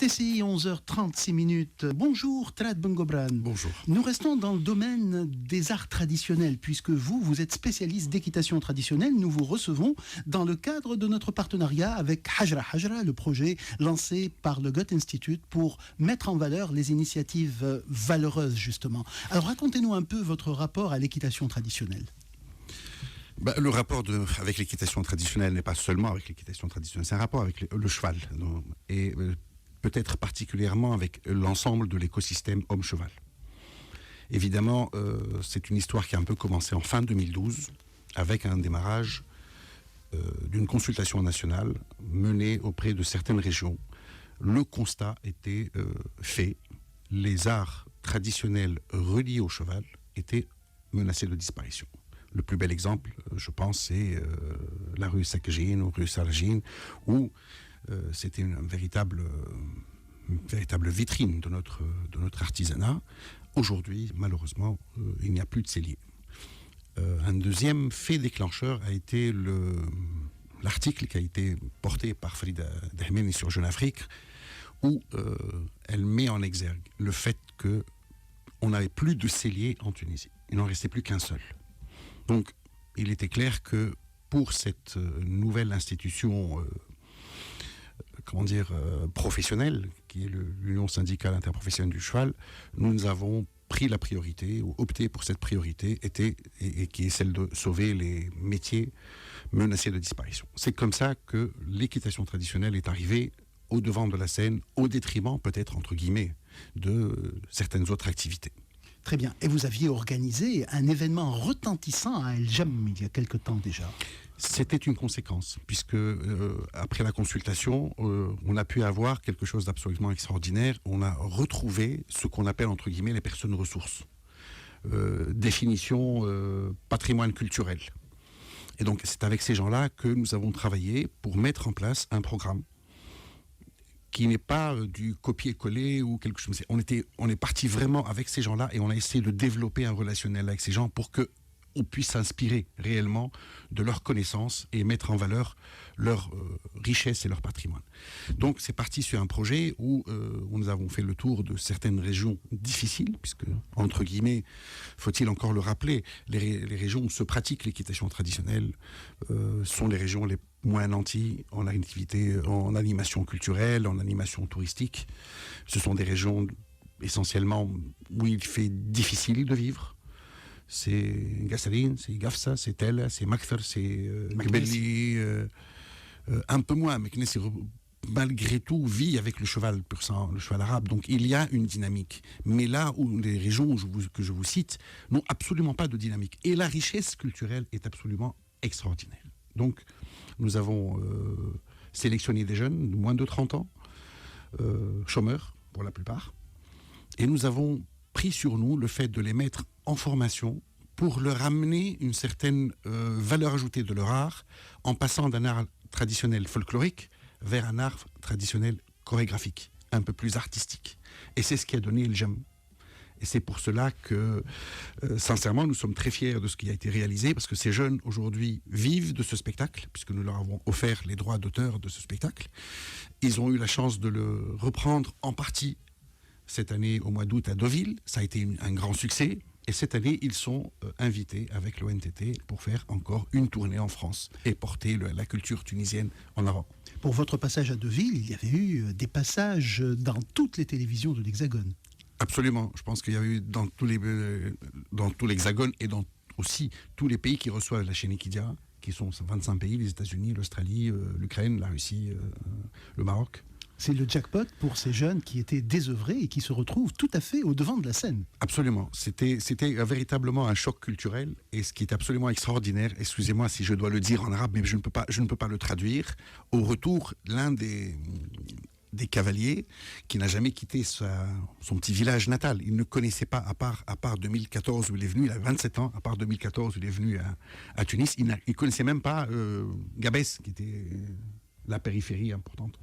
RTCI, 11h36. Bonjour, Trad Bengobran. Bonjour. Nous restons dans le domaine des arts traditionnels, puisque vous êtes spécialiste d'équitation traditionnelle. Nous vous recevons dans le cadre de notre partenariat avec Hajra Hajra, le projet lancé par le Goethe Institute pour mettre en valeur les initiatives valeureuses, justement. Alors, racontez-nous un peu votre rapport à l'équitation traditionnelle. Le rapport avec l'équitation traditionnelle n'est pas seulement avec l'équitation traditionnelle, c'est un rapport avec le cheval, et peut-être particulièrement avec l'ensemble de l'écosystème homme-cheval. Évidemment, c'est une histoire qui a un peu commencé en fin 2012, avec un démarrage d'une consultation nationale menée auprès de certaines régions. Le constat était fait, les arts traditionnels reliés au cheval étaient menacés de disparition. Le plus bel exemple, je pense, c'est la rue Sakjin ou rue Sarjin, où c'était une véritable vitrine de notre artisanat. Aujourd'hui, malheureusement, il n'y a plus de cellier. Un deuxième fait déclencheur a été l'article qui a été porté par Frida Dahmeni sur Jeune Afrique, où elle met en exergue le fait qu'on n'avait plus de cellier en Tunisie. Il n'en restait plus qu'un seul. Donc, il était clair que pour cette nouvelle institution, professionnelle, qui est l'Union syndicale interprofessionnelle du cheval, nous avons pris la priorité, ou opté pour cette priorité, et qui est celle de sauver les métiers menacés de disparition. C'est comme ça que l'équitation traditionnelle est arrivée au devant de la scène, au détriment, peut-être, entre guillemets, de certaines autres activités. Très bien. Et vous aviez organisé un événement retentissant à El Jam il y a quelque temps déjà. C'était une conséquence, puisque après la consultation, on a pu avoir quelque chose d'absolument extraordinaire. On a retrouvé ce qu'on appelle, entre guillemets, les personnes ressources. Définition patrimoine culturel. Et donc, c'est avec ces gens-là que nous avons travaillé pour mettre en place un programme qui n'est pas du copier-coller ou quelque chose. On est parti vraiment avec ces gens-là et on a essayé de développer un relationnel avec ces gens pour qu'on puisse s'inspirer réellement de leurs connaissances et mettre en valeur leur richesse et leur patrimoine. Donc c'est parti sur un projet où nous avons fait le tour de certaines régions difficiles, puisque, entre guillemets, faut-il encore le rappeler, les régions où se pratique l'équitation traditionnelle sont les régions les moins nantis en activité, en animation culturelle, en animation touristique. Ce sont des régions essentiellement où il fait difficile de vivre. C'est Gassaline, c'est Gafsa, c'est Tel, c'est Makthar, c'est Gbeli, un peu moins. Meknes, malgré tout, vit avec le cheval pur sang, le cheval arabe. Donc il y a une dynamique. Mais là où les régions que je vous cite n'ont absolument pas de dynamique. Et la richesse culturelle est absolument extraordinaire. Donc, nous avons sélectionné des jeunes de moins de 30 ans, chômeurs pour la plupart, et nous avons pris sur nous le fait de les mettre en formation pour leur amener une certaine valeur ajoutée de leur art, en passant d'un art traditionnel folklorique vers un art traditionnel chorégraphique, un peu plus artistique. Et c'est ce qui a donné le Jam. Et c'est pour cela que, sincèrement, nous sommes très fiers de ce qui a été réalisé, parce que ces jeunes, aujourd'hui, vivent de ce spectacle, puisque nous leur avons offert les droits d'auteur de ce spectacle. Ils ont eu la chance de le reprendre en partie cette année, au mois d'août, à Deauville. Ça a été un grand succès. Et cette année, ils sont invités avec l'ONTT pour faire encore une tournée en France et porter la culture tunisienne en avant. Pour votre passage à Deauville, il y avait eu des passages dans toutes les télévisions de l'Hexagone. Absolument. Je pense qu'il y a eu dans tout l'Hexagone et dans aussi tous les pays qui reçoivent la chaîne Equidia, qui sont 25 pays, les États-Unis, l'Australie, l'Ukraine, la Russie, le Maroc. C'est le jackpot pour ces jeunes qui étaient désœuvrés et qui se retrouvent tout à fait au devant de la scène. Absolument. C'était véritablement un choc culturel. Et ce qui est absolument extraordinaire, excusez-moi si je dois le dire en arabe, mais je ne peux pas le traduire. Au retour, l'un des cavaliers qui n'a jamais quitté son petit village natal. Il ne connaissait pas, à part 2014 où il est venu, il a 27 ans, à part 2014 où il est venu à Tunis, il ne connaissait même pas Gabès, qui était la périphérie importante.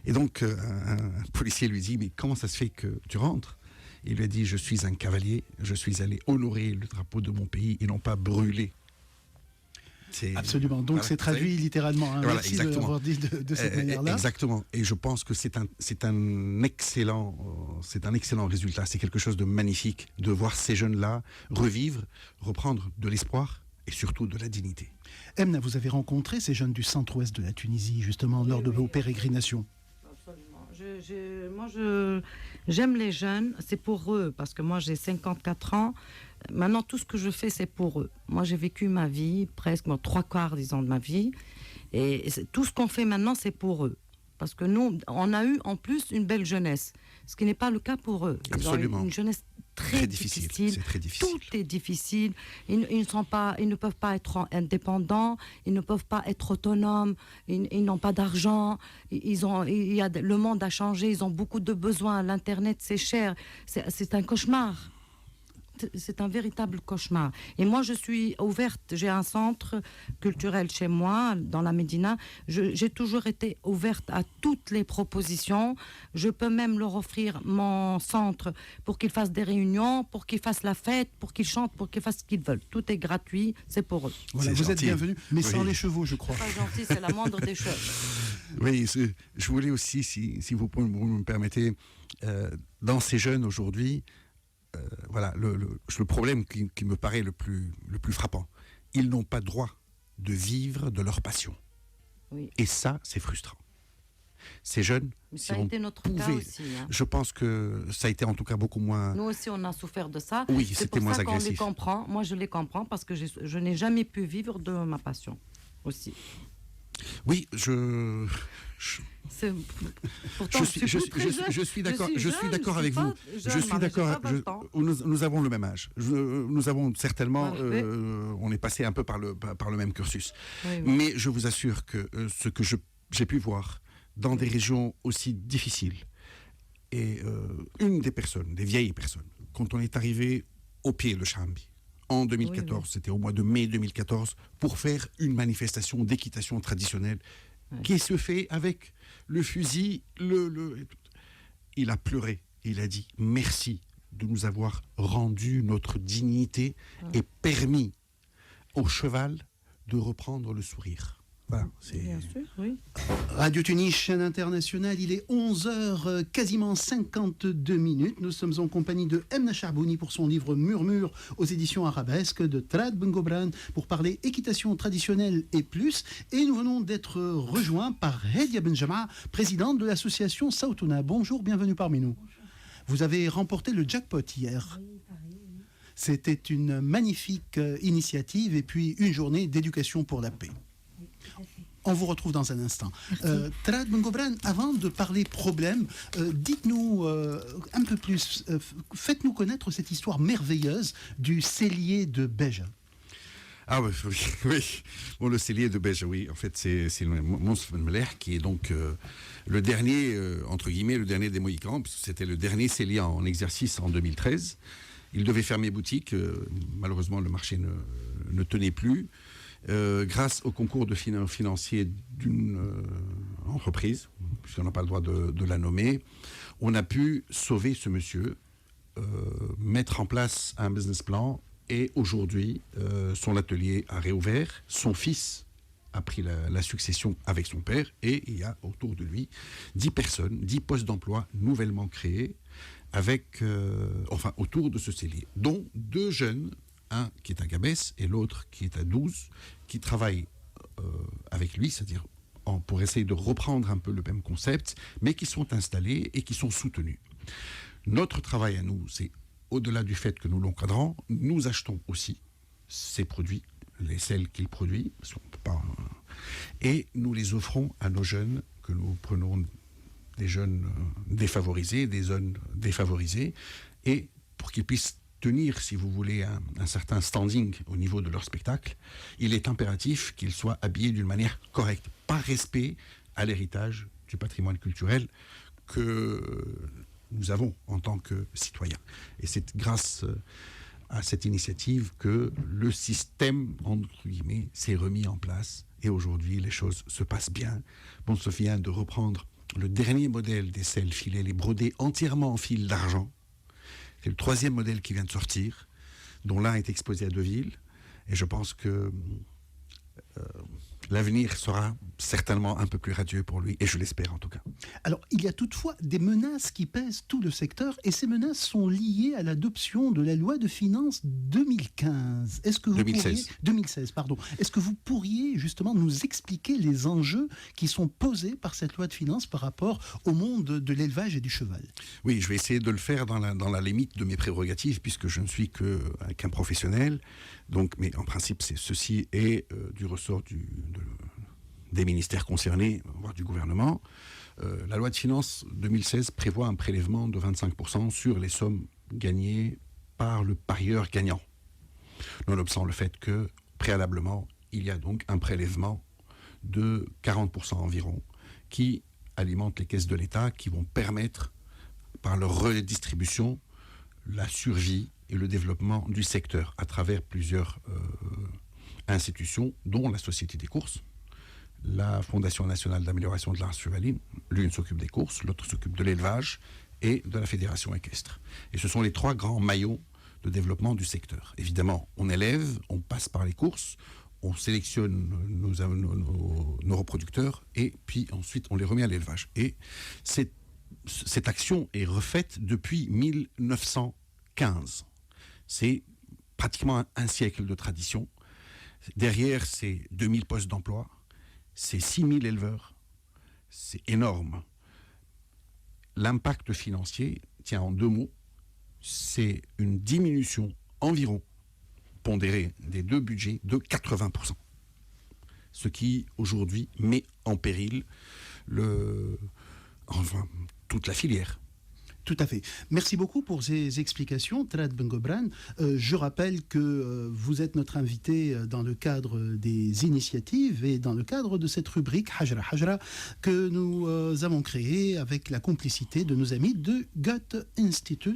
Et donc, un policier lui dit, mais comment ça se fait que tu rentres ? Il lui a dit, je suis un cavalier, je suis allé honorer le drapeau de mon pays et non pas brûler Absolument. Donc voilà, c'est traduit littéralement. Hein. Voilà, Merci de exactement. l'avoir dit de cette manière-là. Exactement. Et je pense que c'est un excellent résultat. C'est quelque chose de magnifique de voir ces jeunes-là revivre, reprendre de l'espoir et surtout de la dignité. Emna, vous avez rencontré ces jeunes du centre-ouest de la Tunisie, justement, lors de vos pérégrinations. Moi, j'aime les jeunes, c'est pour eux, parce que moi, j'ai 54 ans. Maintenant, tout ce que je fais, c'est pour eux. Moi, j'ai vécu ma vie, presque 3/4, disons, de ma vie. Et tout ce qu'on fait maintenant, c'est pour eux. Parce que nous, on a eu en plus une belle jeunesse, ce qui n'est pas le cas pour eux. Ils Absolument. ont une jeunesse très difficile. C'est très difficile. Tout est difficile. Ils ne peuvent pas être indépendants, ils ne peuvent pas être autonomes, ils n'ont pas d'argent, le monde a changé, ils ont beaucoup de besoins. L'Internet, c'est cher. C'est un cauchemar. C'est un véritable cauchemar. Et moi, je suis ouverte. J'ai un centre culturel chez moi, dans la Médina. J'ai toujours été ouverte à toutes les propositions. Je peux même leur offrir mon centre pour qu'ils fassent des réunions, pour qu'ils fassent la fête, pour qu'ils chantent, pour qu'ils fassent ce qu'ils veulent. Tout est gratuit, c'est pour eux. Voilà, vous êtes bienvenus, mais sans les chevaux, je crois. Pas gentil, c'est la moindre des choses. Oui, je voulais aussi, si vous me permettez, dans ces jeunes aujourd'hui, voilà, le problème qui me paraît le plus frappant, ils n'ont pas droit de vivre de leur passion. Oui. Et ça, c'est frustrant. Ces jeunes, mais ça a été notre cas aussi. Hein. Je pense que ça a été en tout cas beaucoup moins... Nous aussi, on a souffert de ça. Oui, c'est c'était pour moins ça qu'on agressif. les comprend. Moi, je les comprends parce que je n'ai jamais pu vivre de ma passion aussi. Oui, Pourtant, je suis d'accord avec vous. Nous avons le même âge. Nous avons certainement, on est passé un peu par le même cursus. Oui. Mais je vous assure que ce que j'ai pu voir dans des régions aussi difficiles, et une des personnes, des vieilles personnes, quand on est arrivé au pied de Chambi, en 2014, oui. C'était au mois de mai 2014, pour faire une manifestation d'équitation traditionnelle qui se fait avec le fusil, il a pleuré, il a dit merci de nous avoir rendu notre dignité et permis au cheval de reprendre le sourire. Voilà, bien sûr, oui. Radio Tunis, chaîne internationale, il est 11h, quasiment 52 minutes. Nous sommes en compagnie de Emna Charbouni pour son livre Murmure aux éditions Arabesque, de Trad Bengobran pour parler équitation traditionnelle et plus. Et nous venons d'être rejoints par Hedia Benjama, présidente de l'association Saoutouna. Bonjour, bienvenue parmi nous. Bonjour. Vous avez remporté le jackpot hier. Oui, pareil. C'était une magnifique initiative et puis une journée d'éducation pour la paix. On vous retrouve dans un instant. Trad Bengobran, avant de parler problème, dites-nous un peu plus, faites-nous connaître cette histoire merveilleuse du cellier de Béja. Ah oui, oui. Bon, le cellier de Béja, oui. En fait, c'est le Mons Melech qui est donc le dernier, entre guillemets, le dernier des Mohicans, parce que c'était le dernier cellier en exercice en 2013. Il devait fermer boutique. Malheureusement, le marché ne tenait plus. Grâce au concours de financier d'une entreprise, puisqu'on n'a pas le droit de la nommer, on a pu sauver ce monsieur, mettre en place un business plan, et aujourd'hui, son atelier a réouvert, son fils a pris la succession avec son père, et il y a autour de lui 10 personnes, 10 postes d'emploi nouvellement créés, autour de ce cellier, dont 2 jeunes, un qui est à Gabès et l'autre qui est à 12, qui travaillent avec lui, c'est-à-dire pour essayer de reprendre un peu le même concept, mais qui sont installés et qui sont soutenus. Notre travail à nous, c'est au-delà du fait que nous l'encadrons, nous achetons aussi ces produits, les sels qu'il produit, parce qu'on peut pas, et nous les offrons à nos jeunes, que nous prenons des jeunes défavorisés, des zones défavorisées, et pour qu'ils puissent tenir, si vous voulez, un certain standing au niveau de leur spectacle, il est impératif qu'ils soient habillés d'une manière correcte, par respect à l'héritage du patrimoine culturel que nous avons en tant que citoyens. Et c'est grâce à cette initiative que le système, entre guillemets, s'est remis en place. Et aujourd'hui, les choses se passent bien. Bon, Sophie vient de reprendre le dernier modèle des selles filets, les brodés entièrement en fil d'argent. C'est le 3e modèle qui vient de sortir, dont l'un est exposé à Deauville. Et je pense que l'avenir sera certainement un peu plus radieux pour lui, et je l'espère en tout cas. Alors, il y a toutefois des menaces qui pèsent tout le secteur, et ces menaces sont liées à l'adoption de la loi de finances 2015. Est-ce que vous 2016, pardon. Est-ce que vous pourriez justement nous expliquer les enjeux qui sont posés par cette loi de finances par rapport au monde de l'élevage et du cheval? Oui, je vais essayer de le faire dans la limite de mes prérogatives, puisque je ne suis qu'un professionnel. Donc, mais en principe, ceci est du ressort des ministères concernés, voire du gouvernement. La loi de finances 2016 prévoit un prélèvement de 25% sur les sommes gagnées par le parieur gagnant. Nonobstant le fait que, préalablement, il y a donc un prélèvement de 40% environ qui alimente les caisses de l'État, qui vont permettre, par leur redistribution, la survie et le développement du secteur à travers plusieurs institutions, dont la Société des courses, la Fondation nationale d'amélioration de l'art chevaline. L'une s'occupe des courses, l'autre s'occupe de l'élevage et de la fédération équestre. Et ce sont les trois grands maillons de développement du secteur. Évidemment, on élève, on passe par les courses, on sélectionne nos reproducteurs et puis ensuite on les remet à l'élevage. Et cette action est refaite depuis 1915. C'est pratiquement un siècle de tradition. Derrière, c'est 2000 postes d'emploi, c'est 6000 éleveurs. C'est énorme. L'impact financier tient en deux mots. C'est une diminution environ pondérée des deux budgets de 80%. Ce qui, aujourd'hui, met en péril toute la filière. Tout à fait. Merci beaucoup pour ces explications, Trad Bengobran. Je rappelle que vous êtes notre invité dans le cadre des initiatives et dans le cadre de cette rubrique Hajra Hajra que nous avons créée avec la complicité de nos amis de Goethe Institute